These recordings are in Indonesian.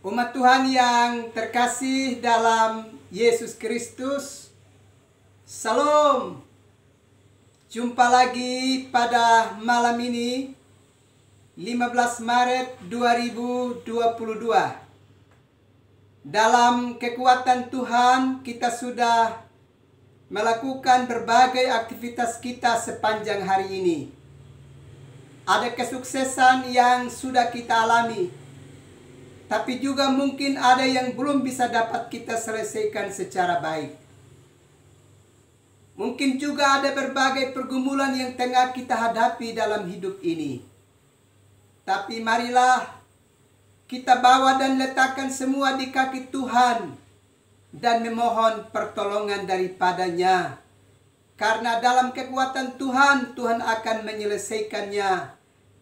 Umat Tuhan yang terkasih dalam Yesus Kristus, Salam. Jumpa lagi pada malam ini 15 Maret 2022. Dalam kekuatan Tuhan kita sudah melakukan berbagai aktivitas kita sepanjang hari ini. Ada kesuksesan yang sudah kita alami, tapi juga mungkin ada yang belum bisa dapat kita selesaikan secara baik. Mungkin juga ada berbagai pergumulan yang tengah kita hadapi dalam hidup ini. Tapi marilah kita bawa dan letakkan semua di kaki Tuhan dan memohon pertolongan daripadanya. Karena dalam kekuatan Tuhan, Tuhan akan menyelesaikannya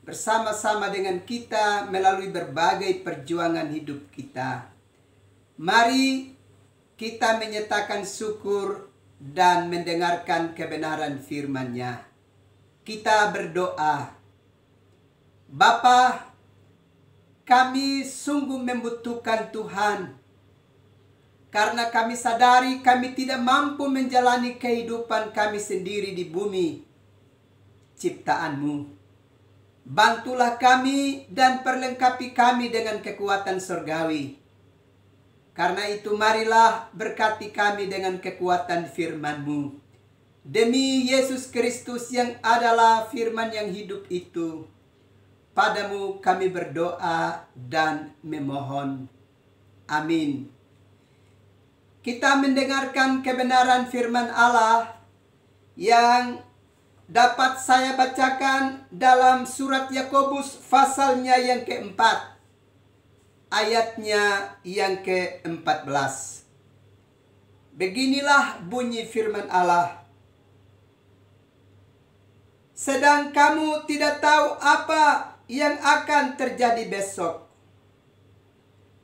bersama-sama dengan kita melalui berbagai perjuangan hidup kita. Mari kita menyatakan syukur dan mendengarkan kebenaran firman-Nya. Kita berdoa. Bapa, kami sungguh membutuhkan Tuhan. Karena kami sadari kami tidak mampu menjalani kehidupan kami sendiri di bumi ciptaan-Mu. Bantulah kami dan perlengkapi kami dengan kekuatan surgawi. Karena itu marilah berkati kami dengan kekuatan firman-Mu. Demi Yesus Kristus yang adalah firman yang hidup itu, Padamu kami berdoa dan memohon. Amin. Kita mendengarkan kebenaran firman Allah yang dapat saya bacakan dalam surat Yakobus pasalnya yang keempat, ayatnya yang ke-14. Beginilah bunyi firman Allah. Sedang kamu tidak tahu apa yang akan terjadi besok.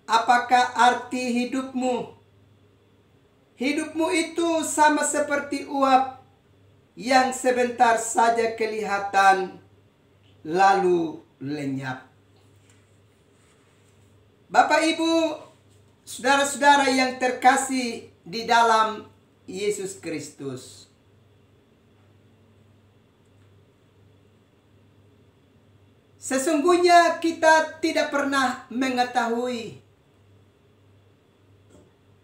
Apakah arti hidupmu? Hidupmu itu sama seperti uap yang sebentar saja kelihatan lalu lenyap. Bapak, Ibu, saudara-saudara yang terkasih di dalam Yesus Kristus. Sesungguhnya kita tidak pernah mengetahui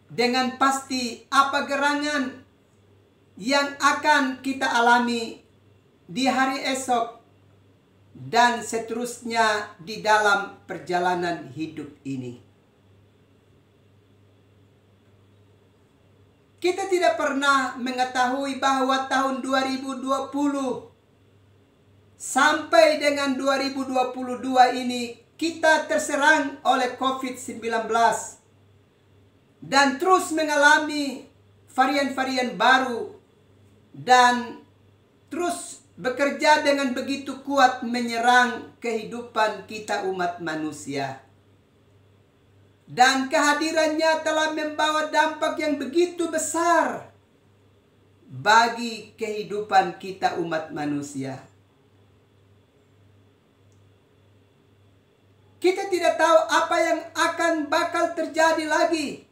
dengan pasti apa gerangan yang akan kita alami di hari esok dan seterusnya di dalam perjalanan hidup ini. Kita tidak pernah mengetahui bahwa tahun 2020 sampai dengan 2022 ini kita terserang oleh COVID-19 dan terus mengalami varian-varian baru dan terus bekerja dengan begitu kuat menyerang kehidupan kita umat manusia. Dan kehadirannya telah membawa dampak yang begitu besar bagi kehidupan kita umat manusia. Kita tidak tahu apa yang akan bakal terjadi lagi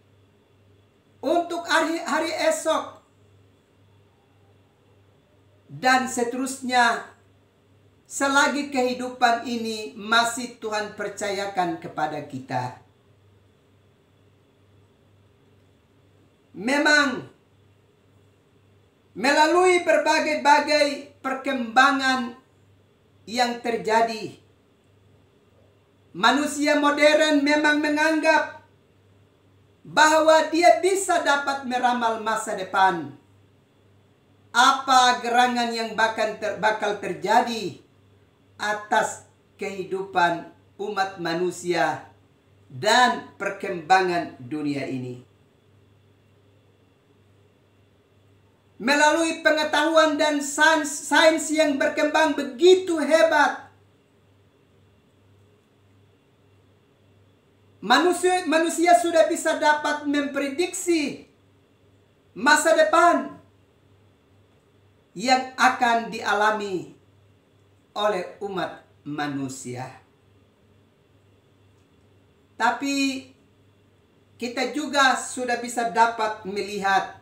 untuk hari esok dan seterusnya selagi kehidupan ini masih Tuhan percayakan kepada kita. Memang melalui berbagai perkembangan yang terjadi, manusia modern memang menganggap bahwa dia bisa dapat meramal masa depan. Apa gerangan yang bakal terjadi atas kehidupan umat manusia dan perkembangan dunia ini. Melalui pengetahuan dan sains yang berkembang begitu hebat, manusia sudah bisa dapat memprediksi masa depan yang akan dialami oleh umat manusia. Tapi kita juga sudah bisa dapat melihat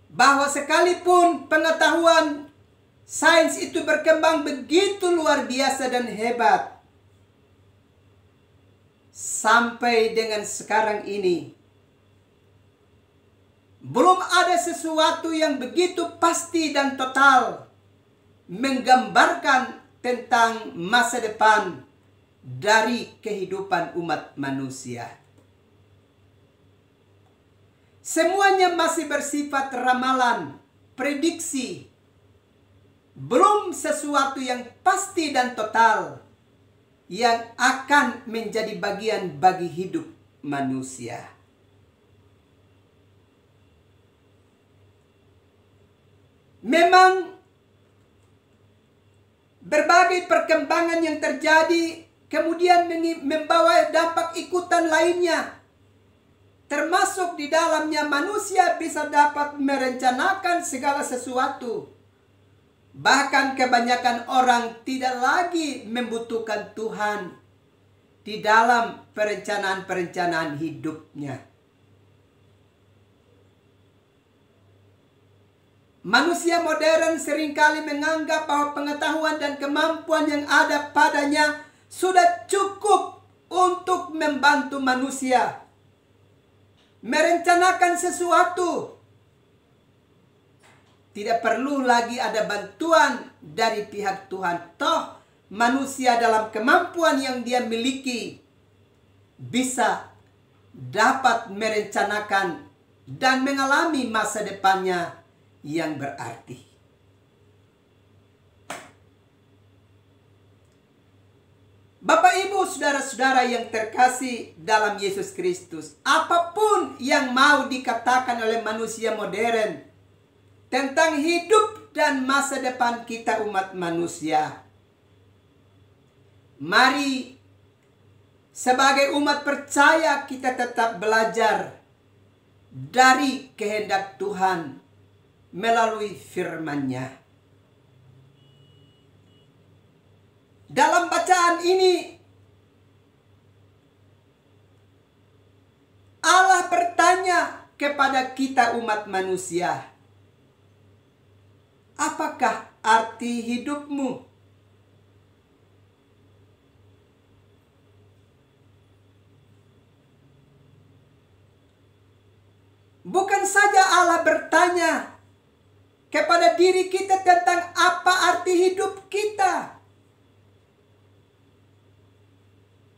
bahwa sekalipun pengetahuan sains itu berkembang begitu luar biasa dan hebat, sampai dengan sekarang ini belum ada sesuatu yang begitu pasti dan total menggambarkan tentang masa depan dari kehidupan umat manusia. Semuanya masih bersifat ramalan, prediksi, belum sesuatu yang pasti dan total yang akan menjadi bagian bagi hidup manusia. Memang berbagai perkembangan yang terjadi kemudian membawa dampak ikutan lainnya. Termasuk di dalamnya manusia bisa dapat merencanakan segala sesuatu. Bahkan kebanyakan orang tidak lagi membutuhkan Tuhan di dalam perencanaan-perencanaan hidupnya. Manusia modern seringkali menganggap bahwa pengetahuan dan kemampuan yang ada padanya sudah cukup untuk membantu manusia merencanakan sesuatu. Tidak perlu lagi ada bantuan dari pihak Tuhan. Toh manusia dalam kemampuan yang dia miliki bisa dapat merencanakan dan mengalami masa depannya yang berarti. Bapak, Ibu, saudara-saudara yang terkasih dalam Yesus Kristus, apapun yang mau dikatakan oleh manusia modern tentang hidup dan masa depan kita umat manusia, mari sebagai umat percaya kita tetap belajar dari kehendak Tuhan melalui firman-Nya. Dalam bacaan ini Allah bertanya kepada kita umat manusia, apakah arti hidupmu? Bukan saja Allah bertanya kepada diri kita tentang apa arti hidup kita,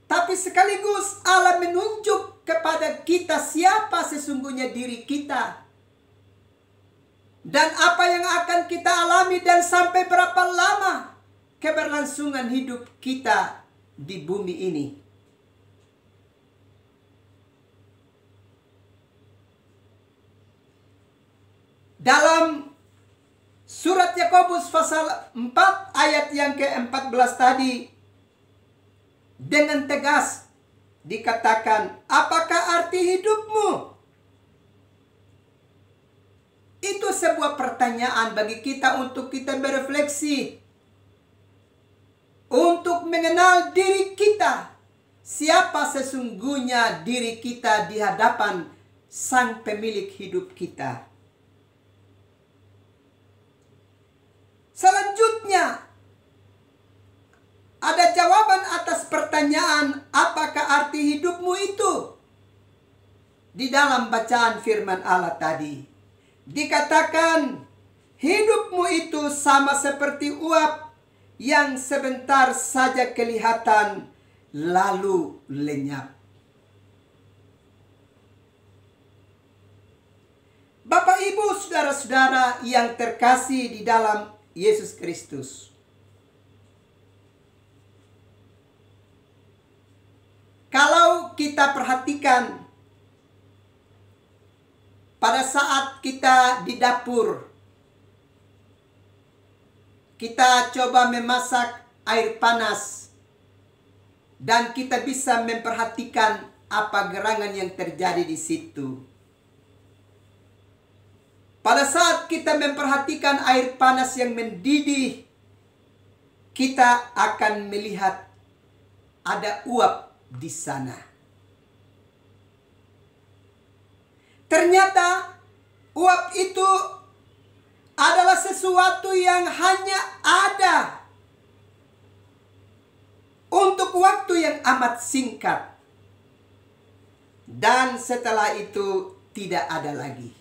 tapi sekaligus Allah menunjuk kepada kita siapa sesungguhnya diri kita. Dan apa yang akan kita alami dan sampai berapa lama keberlangsungan hidup kita di bumi ini. Dalam surat Yakobus pasal 4 ayat yang ke-14 tadi, dengan tegas dikatakan, apakah arti hidupmu? Itu sebuah pertanyaan bagi kita untuk kita berefleksi, untuk mengenal diri kita. Siapa sesungguhnya diri kita di hadapan Sang Pemilik hidup kita. Selanjutnya, ada jawaban atas pertanyaan apakah arti hidupmu itu. Di dalam bacaan firman Allah tadi dikatakan, hidupmu itu sama seperti uap yang sebentar saja kelihatan lalu lenyap. Bapak, Ibu, saudara-saudara yang terkasih di dalam Yesus Kristus, kalau kita perhatikan pada saat kita di dapur, kita coba memasak air panas dan kita bisa memperhatikan apa gerangan yang terjadi di situ. Pada saat kita memperhatikan air panas yang mendidih, kita akan melihat ada uap di sana. Ternyata uap itu adalah sesuatu yang hanya ada untuk waktu yang amat singkat. Dan setelah itu tidak ada lagi.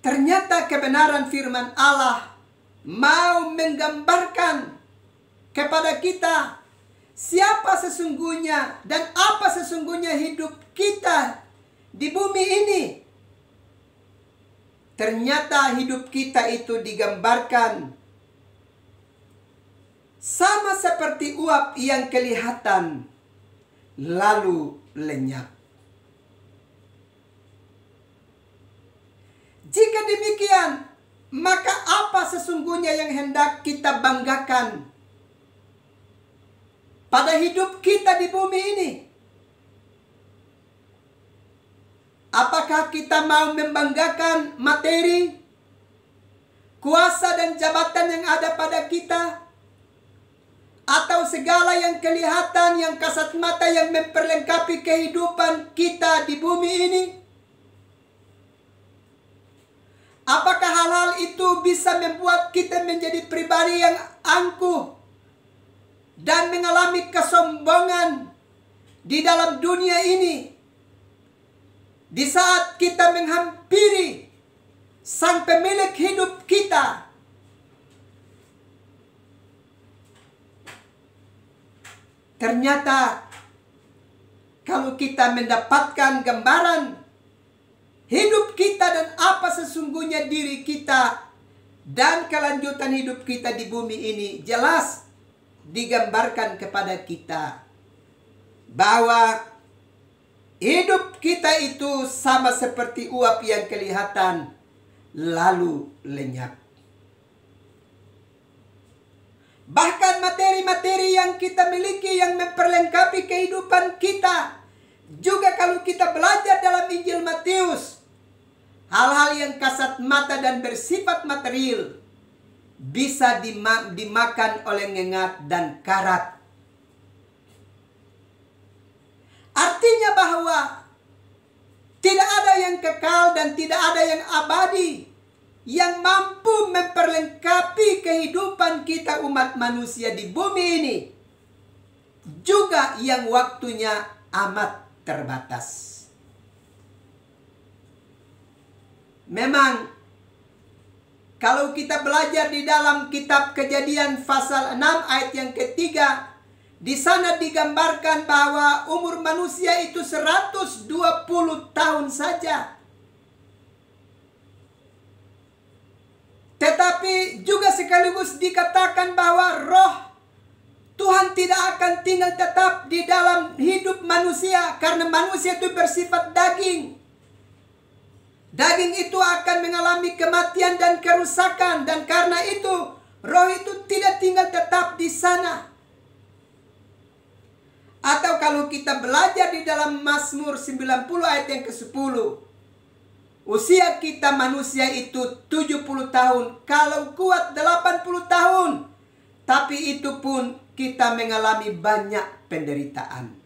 Ternyata kebenaran firman Allah mau menggambarkan kepada kita siapa sesungguhnya dan apa sesungguhnya hidup kita di bumi ini. Ternyata hidup kita itu digambarkan sama seperti uap yang kelihatan lalu lenyap. Jika demikian, maka apa sesungguhnya yang hendak kita banggakan pada hidup kita di bumi ini? Apakah kita mau membanggakan materi, kuasa dan jabatan yang ada pada kita? Atau segala yang kelihatan, yang kasat mata yang memperlengkapi kehidupan kita di bumi ini? Apakah hal-hal itu bisa membuat kita menjadi pribadi yang angkuh dan mengalami kesombongan di dalam dunia ini? Di saat kita menghampiri sang pemilik hidup kita, ternyata kalau kita mendapatkan gambaran hidup kita dan apa sesungguhnya diri kita dan kelanjutan hidup kita di bumi ini, jelas digambarkan kepada kita bahwa hidup kita itu sama seperti uap yang kelihatan lalu lenyap. Bahkan materi-materi yang kita miliki yang memperlengkapi kehidupan kita, juga kalau kita belajar dalam Injil Matius, hal-hal yang kasat mata dan bersifat material bisa dimakan oleh ngengat dan karat. Artinya bahwa tidak ada yang kekal dan tidak ada yang abadi yang mampu memperlengkapi kehidupan kita umat manusia di bumi ini, juga yang waktunya amat terbatas. Memang kalau kita belajar di dalam kitab Kejadian pasal 6 ayat yang ketiga, di sana digambarkan bahwa umur manusia itu 120 tahun saja. Tetapi juga sekaligus dikatakan bahwa roh Tuhan tidak akan tinggal tetap di dalam hidup manusia, karena manusia itu bersifat daging. Daging itu akan mengalami kematian dan kerusakan, dan karena itu roh itu tidak tinggal tetap di sana. Atau kalau kita belajar di dalam Mazmur 90 ayat yang ke-10, usia kita manusia itu 70 tahun, kalau kuat 80 tahun, tapi itu pun kita mengalami banyak penderitaan.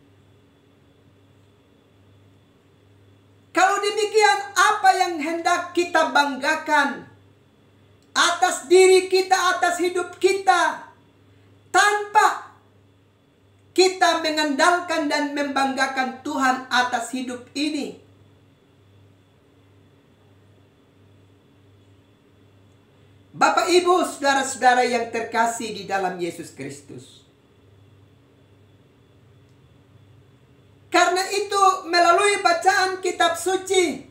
Kalau demikian, apa yang hendak kita banggakan atas diri kita, atas hidup kita, tanpa kita mengandalkan dan membanggakan Tuhan atas hidup ini? Bapak, Ibu, saudara-saudara yang terkasih di dalam Yesus Kristus. Karena itu, melalui bacaan kitab suci,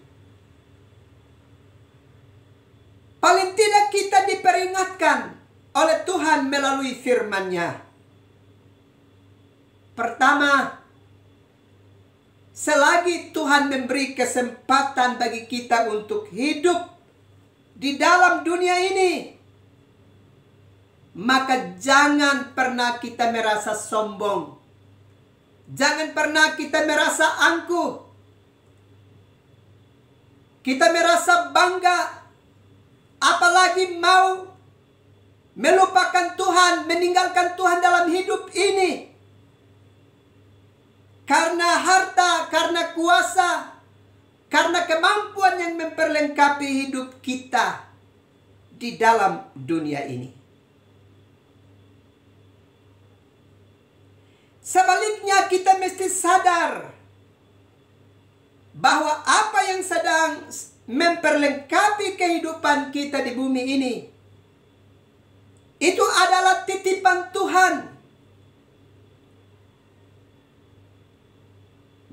paling tidak kita diperingatkan oleh Tuhan melalui firman-Nya. Pertama, selagi Tuhan memberi kesempatan bagi kita untuk hidup di dalam dunia ini, maka jangan pernah kita merasa sombong. Jangan pernah kita merasa angkuh. Kita merasa bangga, apalagi mau melupakan Tuhan, meninggalkan Tuhan dalam hidup ini. karena harta, karena kuasa, karena kemampuan yang memperlengkapi hidup kita di dalam dunia ini. Sebaliknya kita mesti sadar bahwa apa yang sedang memperlengkapi kehidupan kita di bumi ini itu adalah titipan Tuhan.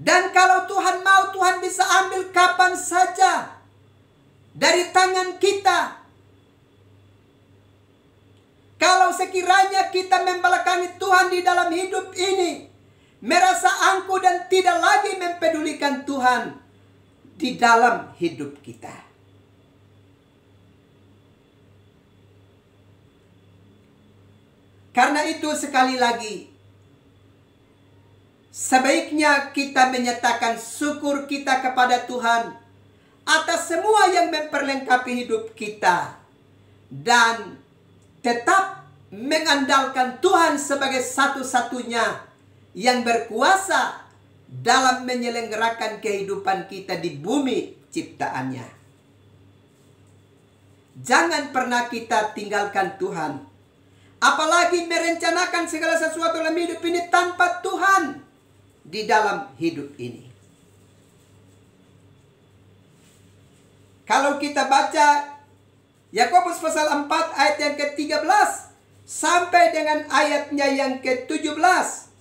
Dan kalau Tuhan mau, Tuhan bisa ambil kapan saja dari tangan kita. Kalau sekiranya kita membelakangi Tuhan di dalam hidup ini, merasa angkuh dan tidak lagi mempedulikan Tuhan di dalam hidup kita. Karena itu sekali lagi, sebaiknya kita menyatakan syukur kita kepada Tuhan atas semua yang memperlengkapi hidup kita. Dan tetap mengandalkan Tuhan sebagai satu-satunya yang berkuasa dalam menyelenggarakan kehidupan kita di bumi ciptaannya. Jangan pernah kita tinggalkan Tuhan. Apalagi merencanakan segala sesuatu dalam hidup ini tanpa Tuhan di dalam hidup ini. Kalau kita baca Yakobus pasal 4 ayat yang ke-13 sampai dengan ayatnya yang ke-17.